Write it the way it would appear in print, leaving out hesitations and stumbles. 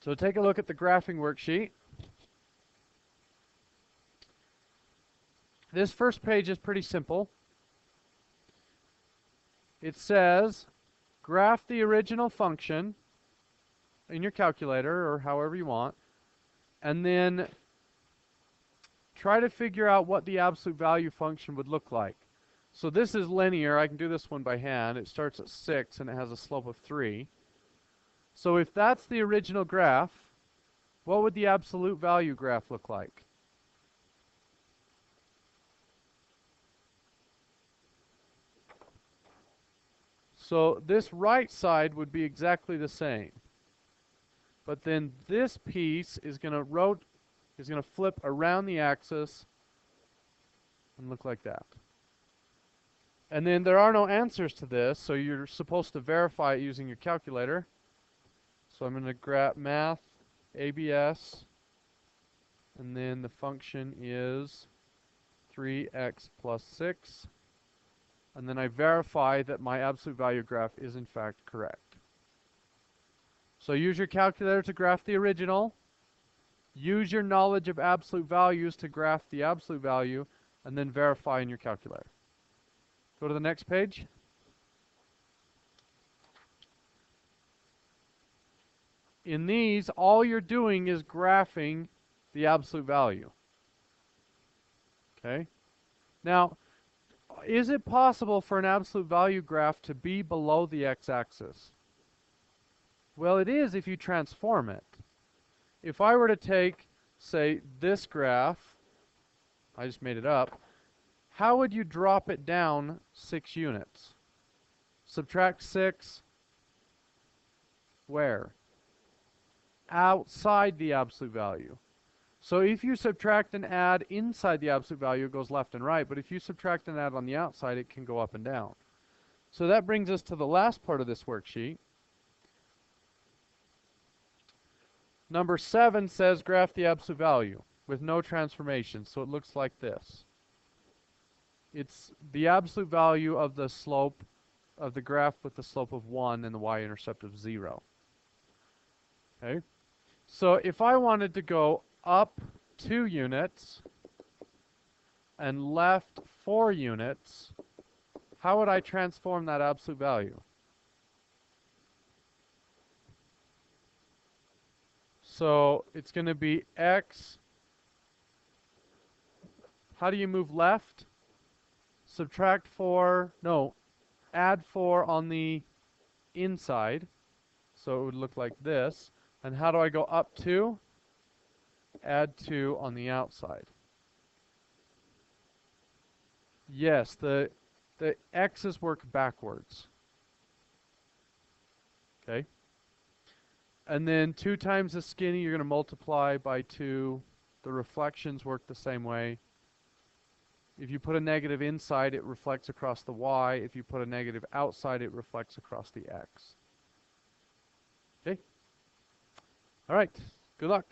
So take a look at the graphing worksheet. This first page is pretty simple. It says, graph the original function in your calculator or however you want, and then try to figure out what the absolute value function would look like. So this is linear. I can do this one by hand. It starts at 6 and it has a slope of 3. So if that's the original graph, what would the absolute value graph look like? So this right side would be exactly the same. But then this piece is going to flip around the axis and look like that. And then there are no answers to this, so you're supposed to verify it using your calculator. So I'm going to grab math, ABS, and then the function is 3x plus 6. And then I verify that my absolute value graph is in fact correct. So use your calculator to graph the original. Use your knowledge of absolute values to graph the absolute value, and then verify in your calculator. Go to the next page. In these, all you're doing is graphing the absolute value. Okay? Now, is it possible for an absolute value graph to be below the x-axis? Well, it is if you transform it. If I were to take, say, this graph, I just made it up, how would you drop it down 6 units? Subtract 6, where? Outside the absolute value. So if you subtract and add inside the absolute value, it goes left and right. But if you subtract and add on the outside, it can go up and down. So that brings us to the last part of this worksheet. Number 7 says graph the absolute value with no transformation. So it looks like this. It's the absolute value of the slope of the graph with the slope of 1 and the y-intercept of 0. Okay? So if I wanted to go up 2 units and left 4 units, how would I transform that absolute value? So it's going to be x. How do you move left? Subtract 4, no, add 4 on the inside. So it would look like this. And how do I go up 2? Add 2 on the outside. Yes, the x's work backwards. Okay? And then 2 times the skinny, you're going to multiply by 2. The reflections work the same way. If you put a negative inside, it reflects across the y. If you put a negative outside, it reflects across the x. Okay? All right. Good luck.